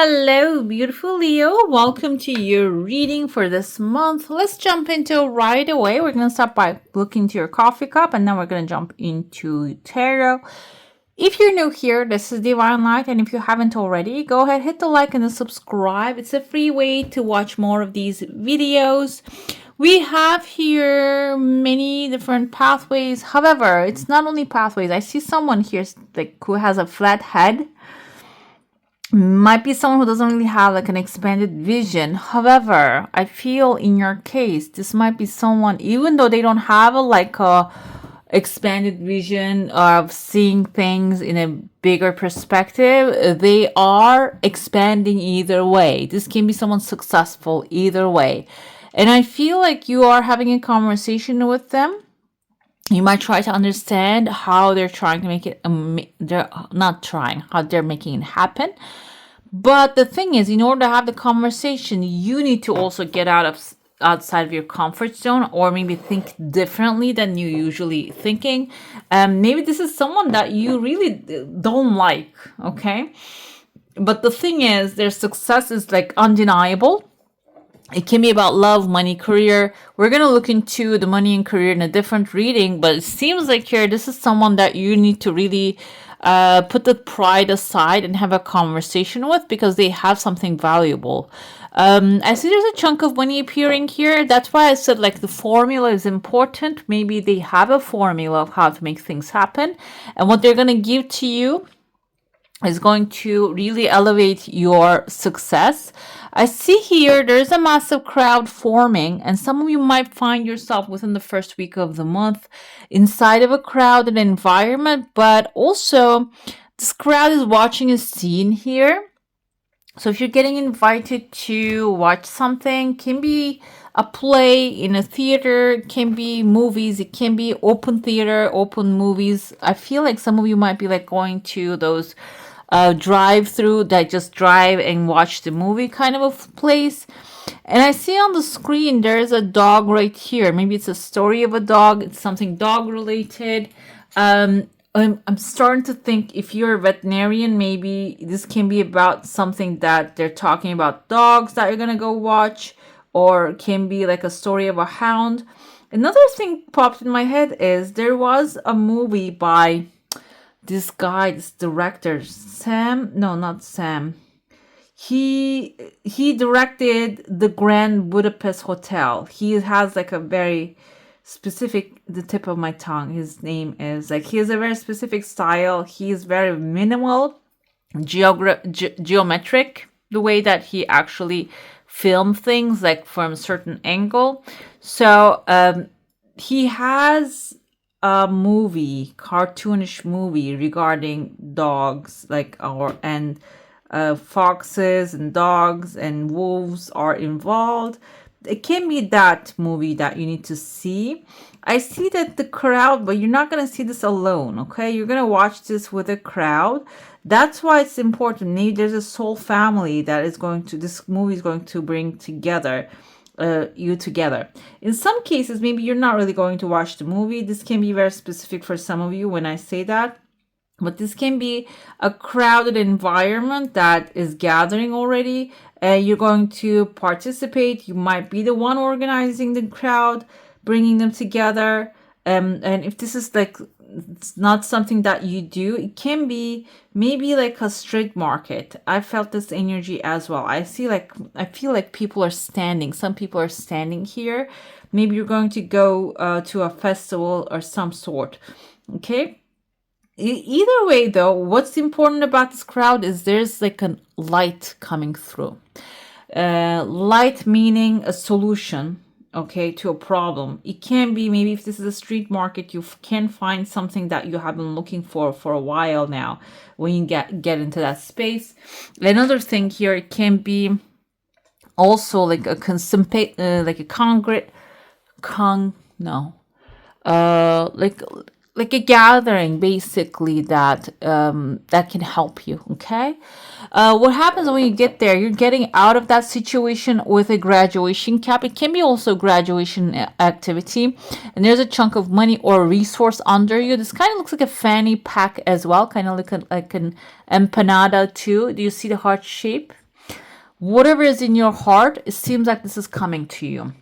Hello, beautiful Leo. Welcome to your reading for this month. Let's jump into it right away. We're going to start by looking to your coffee cup and then we're going to jump into tarot. If you're new here, this is Divine Light, and if you haven't already, go ahead, hit the like and the subscribe. It's a free way to watch more of these videos. We have here many different pathways. However, it's not only pathways. I see someone here who has a flat head. Might be someone who doesn't really have an expanded vision. However, I feel in your case, this might be someone, even though they don't have a expanded vision of seeing things in a bigger perspective, they are expanding either way. This can be someone successful either way. And I feel like you are having a conversation with them. You might try to understand how they're trying to make it, how they're making it happen. But the thing is, in order to have the conversation, you need to also get outside of your comfort zone, or maybe think differently than you usually thinking. Maybe this is someone that you really don't like, okay? But the thing is, their success is undeniable. It can be about love, money, career. We're going to look into the money and career in a different reading, but it seems like here, this is someone that you need to really put the pride aside and have a conversation with, because they have something valuable. I see there's a chunk of money appearing here. That's why I said the formula is important. Maybe they have a formula of how to make things happen. And what they're going to give to you is going to really elevate your success. I see here there's a massive crowd forming, and some of you might find yourself within the first week of the month inside of a crowded environment, but also this crowd is watching a scene here. So if you're getting invited to watch something, can be a play in a theater, it can be movies, it can be open theater, open movies. I feel like some of you might be going to those drive-through that just drive and watch the movie kind of a place. And I see on the screen there's a dog right here. Maybe it's a story of a dog. It's something dog related. I'm starting to think, if you're a veterinarian, maybe this can be about something that they're talking about dogs that you're gonna go watch, or can be like a story of a hound. Another thing popped in my head is there was a movie by this guy, this director, not Sam. He directed the Grand Budapest Hotel. He has a very specific, the tip of my tongue, his name is he has a very specific style. He is very minimal, geometric, the way that he actually filmed things from a certain angle. So he has a cartoonish movie regarding dogs, foxes and dogs and wolves are involved. It can be that movie that you need to see. I see that the crowd, but you're not going to see this alone, okay? You're going to watch this with a crowd. That's why it's important. Maybe there's a soul family this movie is going to bring together you together. In some cases, maybe you're not really going to watch the movie. This can be very specific for some of you when I say that. But this can be a crowded environment that is gathering already. You're going to participate. You might be the one organizing the crowd, bringing them together. And if this is it's not something that you do, it can be maybe a street market. I felt this energy as well. I feel like people are standing. Some people are standing here. Maybe you're going to go to a festival or some sort. Okay. Either way, though, what's important about this crowd is there's a light coming through. Light meaning a solution, okay, to a problem. It can be, maybe if this is a street market, you can find something that you have been looking for a while now when you get into that space. Another thing here, it can be also a gathering, basically, that can help you. Okay, what happens when you get there? You're getting out of that situation with a graduation cap. It can be also graduation activity, and there's a chunk of money or resource under you. This kind of looks like a fanny pack as well, kind of like an empanada too. Do you see the heart shape? whatever is in your heart, it seems like this is coming to you.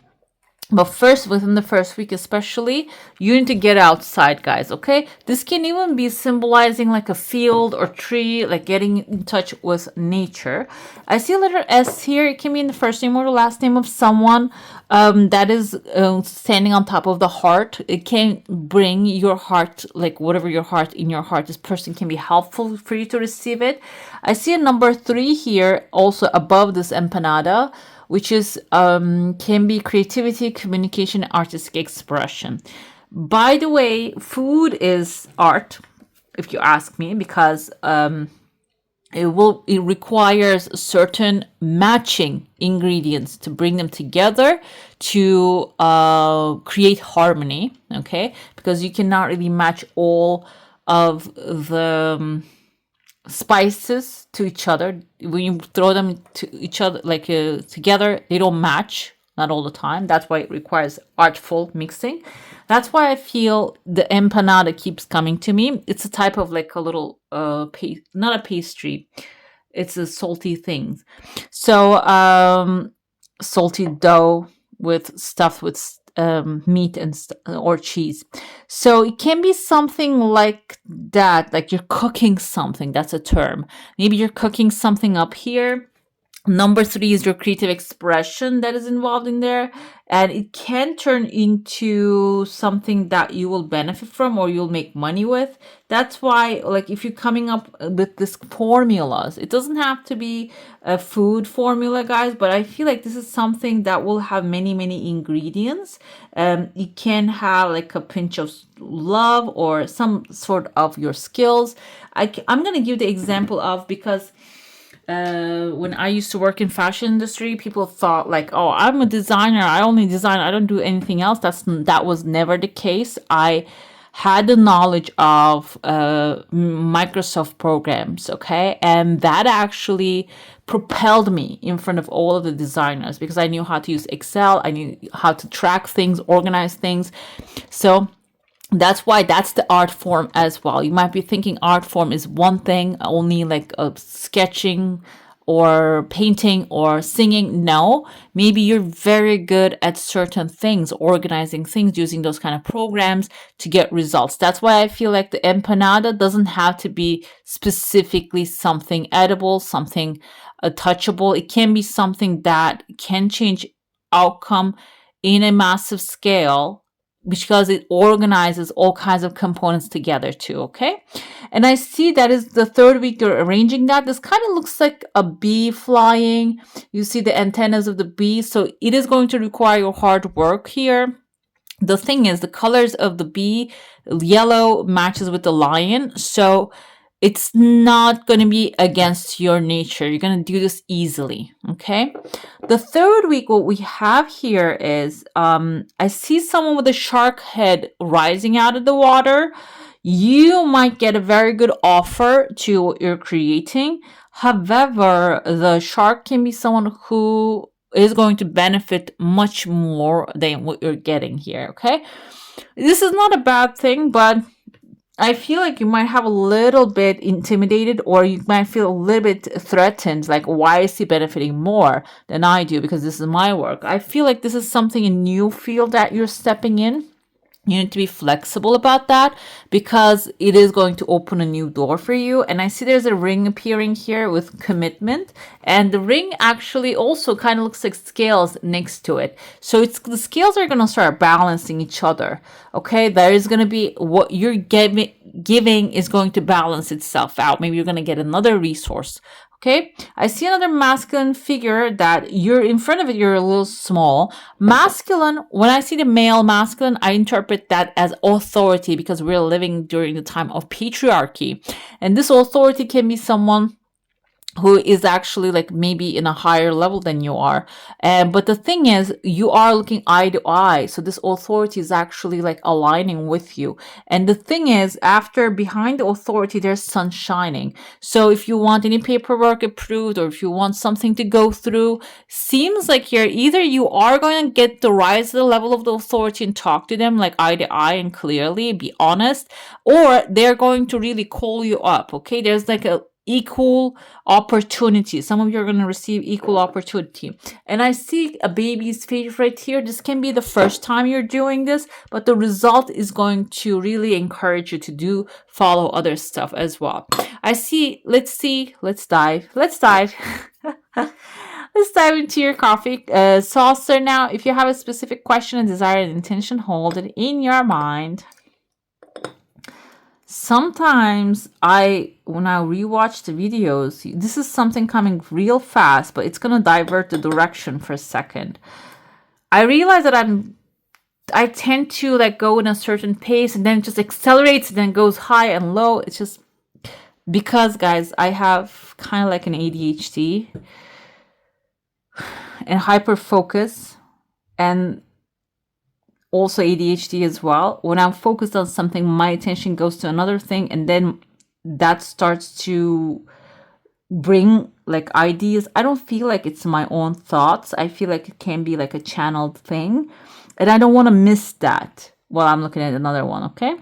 But first, within the first week especially, you need to get outside, guys, okay? This can even be symbolizing like a field or tree, like getting in touch with nature. I see a letter S here. It can be in the first name or the last name of someone that is standing on top of the heart. It can bring your heart, like whatever your heart in your heart, this person can be helpful for you to receive it. I see a number 3 here also above this empanada, which is can be creativity, communication, artistic expression. By the way, food is art, if you ask me, because it requires certain matching ingredients to bring them together to create harmony. Okay, because you cannot really match all of the spices to each other. When you throw them to each other, like together, they don't match, not all the time. That's why it requires artful mixing. That's why I feel the empanada keeps coming to me. It's a type of like a little not a pastry, it's a salty thing. So salty dough with stuffed with meat and or cheese. So it can be something like that, like you're cooking something. That's a term. Maybe you're cooking something up here. Number 3 is your creative expression that is involved in there. And it can turn into something that you will benefit from or you'll make money with. That's why, like, if you're coming up with this formulas, it doesn't have to be a food formula, guys, but I feel like this is something that will have many, many ingredients. You can have like a pinch of love or some sort of your skills. I'm going to give the example of, because when I used to work in fashion industry, people thought like, oh, I'm a designer. I only design. I don't do anything else. That was never the case. I had the knowledge of Microsoft programs, okay? And that actually propelled me in front of all of the designers because I knew how to use Excel. I knew how to track things, organize things. So that's why that's the art form as well. You might be thinking art form is one thing, only like sketching or painting or singing. No, maybe you're very good at certain things, organizing things, using those kind of programs to get results. That's why I feel like the empanada doesn't have to be specifically something edible, something touchable. It can be something that can change outcome in a massive scale because it organizes all kinds of components together too, okay? And I see that is the 3rd week you're arranging that. This kind of looks like a bee flying. You see the antennas of the bee. So it is going to require your hard work here. The thing is, the colors of the bee, yellow matches with the lion. So it's not going to be against your nature. You're going to do this easily, okay? The 3rd week, what we have here is I see someone with a shark head rising out of the water. You might get a very good offer to what you're creating. However, the shark can be someone who is going to benefit much more than what you're getting here, okay? This is not a bad thing, but I feel like you might have a little bit intimidated or you might feel a little bit threatened. Like, why is he benefiting more than I do? Because this is my work. I feel like this is something a new field that you're stepping in. You need to be flexible about that because it is going to open a new door for you. And I see there's a ring appearing here with commitment. And the ring actually also kind of looks like scales next to it. So it's the scales are going to start balancing each other. Okay, there is going to be what you're giving is going to balance itself out. Maybe you're going to get another resource. Okay, I see another masculine figure that you're in front of it, you're a little small. Masculine, when I see the male masculine, I interpret that as authority because we're living during the time of patriarchy. And this authority can be someone who is actually like maybe in a higher level than you are. But the thing is, you are looking eye to eye. So this authority is actually like aligning with you. And the thing is, after behind the authority, there's sun shining. So if you want any paperwork approved or if you want something to go through, seems like here either you are going to get to rise to the level of the authority and talk to them like eye to eye and clearly be honest, or they're going to really call you up. Okay, there's like equal opportunity. Some of you are going to receive equal opportunity. And I see a baby's face right here. This can be the first time you're doing this, but the result is going to really encourage you to follow other stuff as well. I see, let's dive. Let's dive. Let's dive into your coffee saucer now. If you have a specific question, and desire, and intention, hold it in your mind. Sometimes when I rewatch the videos, this is something coming real fast, but it's going to divert the direction for a second. I realize that I tend to like go in a certain pace and then it just accelerates and then goes high and low. It's just because, guys, I have kind of like an ADHD and hyper focus, and also ADHD as well. When I'm focused on something, my attention goes to another thing, and then that starts to bring like ideas. I don't feel like it's my own thoughts. I feel like it can be like a channeled thing, and I don't want to miss that while I'm looking at another one. Okay,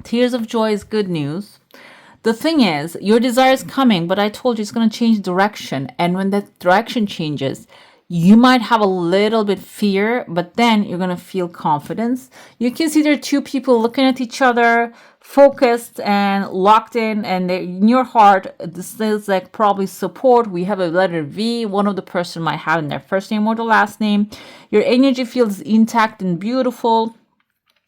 tears of joy is good news. The thing is, your desire is coming, but I told you it's going to change direction, and when that direction changes, you might have a little bit fear, but then you're going to feel confidence. You can see there are two people looking at each other, focused and locked in, and in your heart, this is like probably support. We have a letter V. One of the person might have in their first name or the last name. Your energy feels intact and beautiful.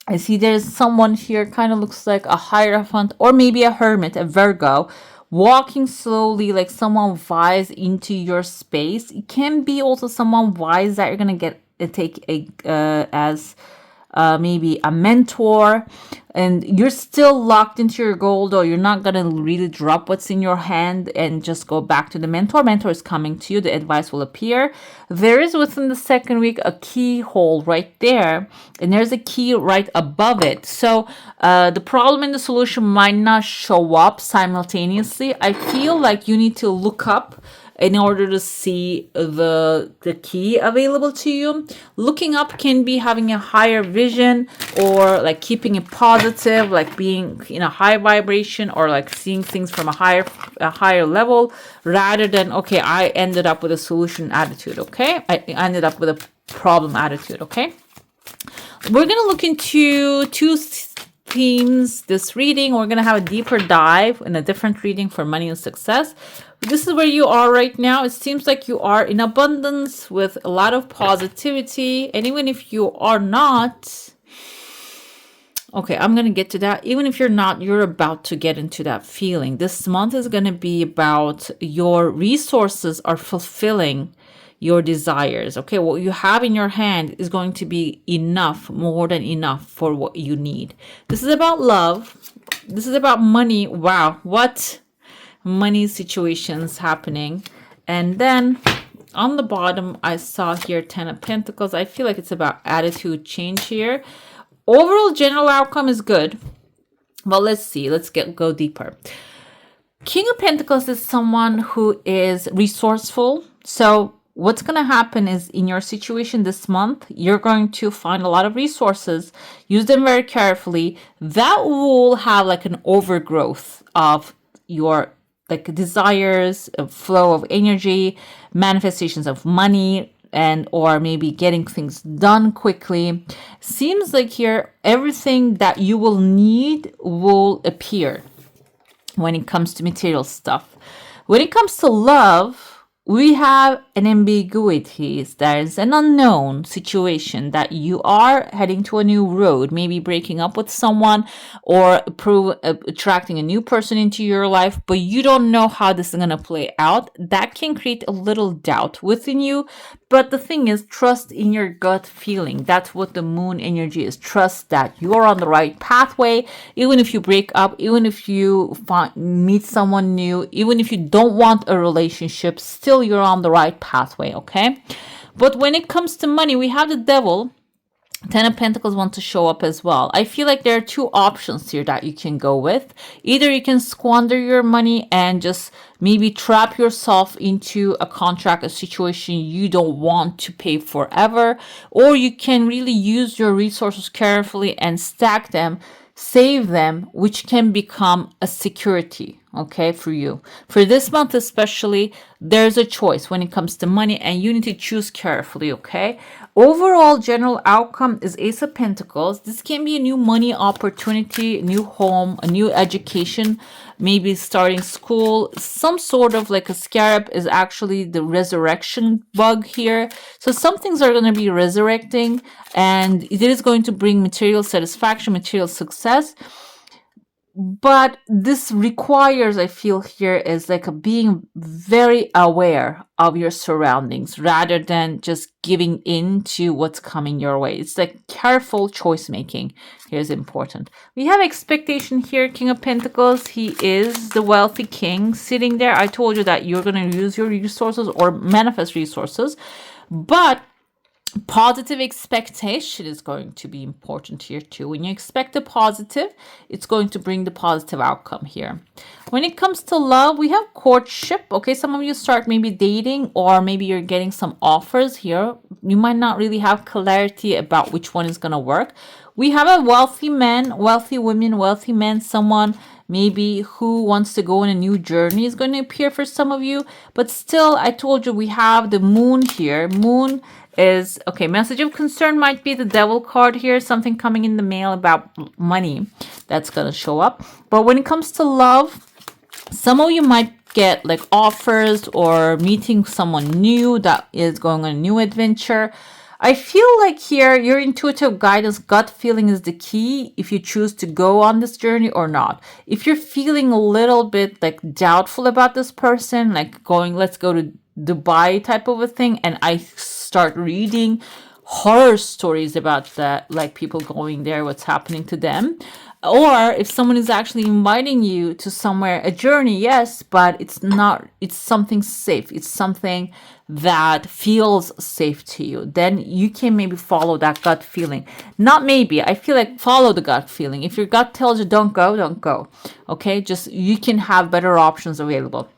I see there's someone here, kind of looks like a hierophant or maybe a hermit, a Virgo, walking slowly, like someone wise into your space. It can be also someone wise that you're gonna take as maybe a mentor, and you're still locked into your goal, though you're not gonna really drop what's in your hand and just go back to the mentor. Mentor is coming to you, the advice will appear. There is within the second week a keyhole right there, and there's a key right above it. So the problem and the solution might not show up simultaneously. I feel like you need to look up in order to see the key available to you. Looking up can be having a higher vision, or like keeping it positive, like being in a high vibration, or like seeing things from a higher level, rather than, okay, I ended up with a solution attitude. Okay, I ended up with a problem attitude. Okay, we're gonna look into two themes this reading. We're gonna have a deeper dive in a different reading for money and success. This is where you are right now. It seems like you are in abundance with a lot of positivity. And even if you are not, okay, I'm going to get to that. Even if you're not, you're about to get into that feeling. This month is going to be about your resources are fulfilling your desires. Okay, what you have in your hand is going to be enough, more than enough for what you need. This is about love. This is about money. Wow, what money situations happening. And then on the bottom, I saw here 10 of Pentacles. I feel like it's about attitude change here. Overall general outcome is good, but let's see. Let's go deeper. King of Pentacles is someone who is resourceful. So what's going to happen is, in your situation this month, you're going to find a lot of resources. Use them very carefully. That will have like an overgrowth of your like desires, a flow of energy, manifestations of money, and or maybe getting things done quickly. Seems like here everything that you will need will appear when it comes to material stuff. When it comes to love, we have an ambiguity. There's an unknown situation that you are heading to a new road, maybe breaking up with someone or attracting a new person into your life, but you don't know how this is going to play out. That can create a little doubt within you. But the thing is, trust in your gut feeling. That's what the moon energy is. Trust that you're on the right pathway. Even if you break up, even if you meet someone new, even if you don't want a relationship, still you're on the right pathway, okay? But when it comes to money, we have the devil. 10 of Pentacles want to show up as well. I feel like there are two options here that you can go with. Either you can squander your money and just maybe trap yourself into a contract, a situation you don't want to pay forever, or you can really use your resources carefully and stack them save them, which can become a security, okay, for you. For this month especially, there's a choice when it comes to money, and you need to choose carefully, okay? Overall general outcome is Ace of Pentacles. This can be a new money opportunity, a new home, a new education, maybe starting school. Some sort of like a scarab is actually the resurrection bug here. So some things are going to be resurrecting, and it is going to bring material satisfaction, material success. But this requires, I feel here, is like a being very aware of your surroundings rather than just giving in to what's coming your way. It's like careful choice making here is important. We have expectation here, King of Pentacles. He is the wealthy king sitting there. I told you that you're going to use your resources or manifest resources, but positive expectation is going to be important here too. When you expect the positive, it's going to bring the positive outcome here. When it comes to love, we have courtship. Okay, some of you start maybe dating, or maybe you're getting some offers here. You might not really have clarity about which one is going to work. We have a wealthy man, wealthy women, wealthy men, someone maybe who wants to go on a new journey is going to appear for some of you. But still, I told you we have the moon here. Moon is, okay, message of concern might be the devil card here, something coming in the mail about money that's going to show up. But when it comes to love, some of you might get like offers or meeting someone new that is going on a new adventure. I feel like here your intuitive guidance, gut feeling is the key if you choose to go on this journey or not. If you're feeling a little bit like doubtful about this person, like going, let's go to Dubai type of a thing, and I start reading horror stories about that, like people going there, what's happening to them. Or if someone is actually inviting you to somewhere, a journey, yes, but it's not, it's something safe. It's something that feels safe to you. Then you can maybe follow that gut feeling. Not maybe, I feel like follow the gut feeling. If your gut tells you don't go, don't go. Okay, just you can have better options available.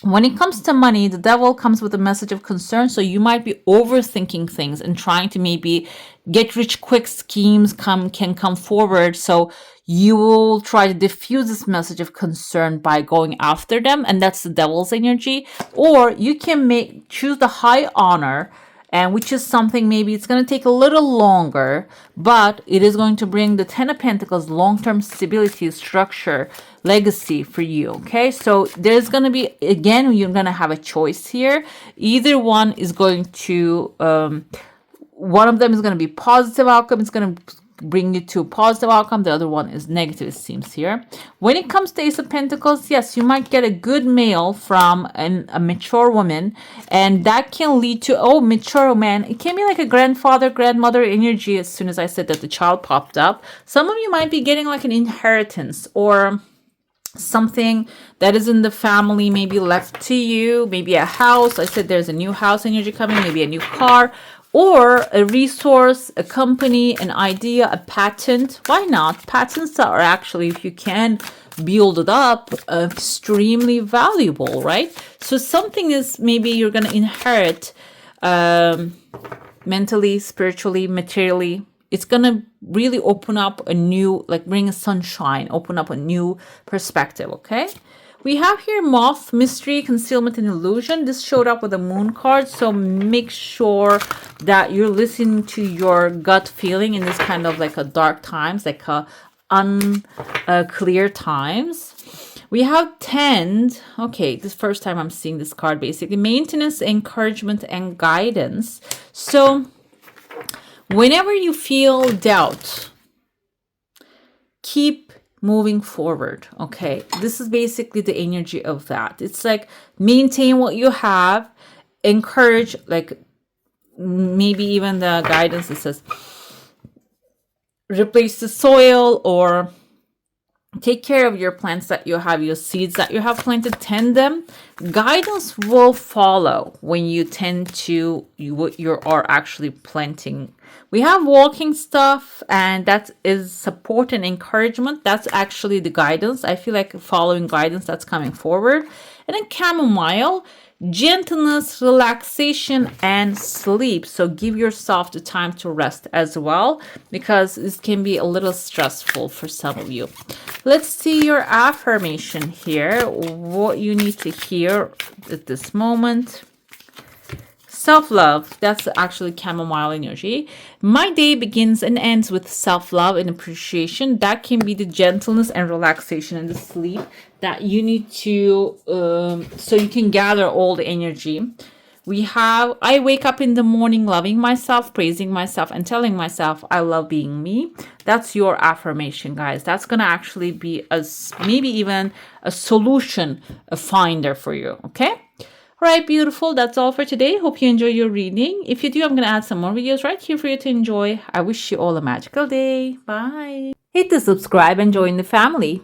When it comes to money, the devil comes with a message of concern. So you might be overthinking things and trying to maybe get rich quick schemes can come forward. So you will try to diffuse this message of concern by going after them. And that's the devil's energy. Or you can choose the high honor, and which is something maybe it's going to take a little longer, but it is going to bring the Ten of Pentacles, long-term stability, structure, legacy for you. Okay, so there's going to be, again, you're going to have a choice here. Either one is going to one of them is going to be positive outcome. It's going to bring you to a positive outcome. The other one is negative, it seems here. When it comes to Ace of Pentacles, yes, you might get a good mail from a mature woman, and that can lead to, oh, mature man. It can be like a grandfather, grandmother energy. As soon as I said that, the child popped up. Some of you might be getting like an inheritance or something that is in the family, maybe left to you, maybe a house. I said there's a new house energy coming, maybe a new car, or a resource, a company, an idea, a patent. Why not? Patents are actually, if you can build it up, extremely valuable, right? So something is maybe you're going to inherit mentally, spiritually, materially. It's going to really open up a new, like bring a sunshine, open up a new perspective, okay? We have here moth, mystery, concealment, and illusion. This showed up with a moon card. So make sure that you're listening to your gut feeling in this kind of like a dark times, like a unclear times. We have tend. Okay, this first time I'm seeing this card, basically. Maintenance, encouragement, and guidance. So whenever you feel doubt, keep moving forward. Okay, this is basically the energy of that. It's like maintain what you have, encourage, like maybe even the guidance that says replace the soil or take care of your plants that you have, your seeds that you have planted, tend them. Guidance will follow when you tend to what you are actually planting. We have walking stuff, and that is support and encouragement. That's actually the guidance. I feel like following guidance that's coming forward. And then chamomile, gentleness, relaxation, and sleep. So give yourself the time to rest as well, because this can be a little stressful for some of you. Let's see your affirmation here, what you need to hear at this moment. Self-love, that's actually chamomile energy. My day begins and ends with self-love and appreciation. That can be the gentleness and relaxation and the sleep that you need to, so you can gather all the energy. We have, I wake up in the morning loving myself, praising myself, and telling myself I love being me. That's your affirmation, guys. That's going to actually be maybe even a solution, a finder for you, okay? All right, beautiful. That's all for today. Hope you enjoy your reading. If you do, I'm going to add some more videos right here for you to enjoy. I wish you all a magical day. Bye. Hit the subscribe and join the family.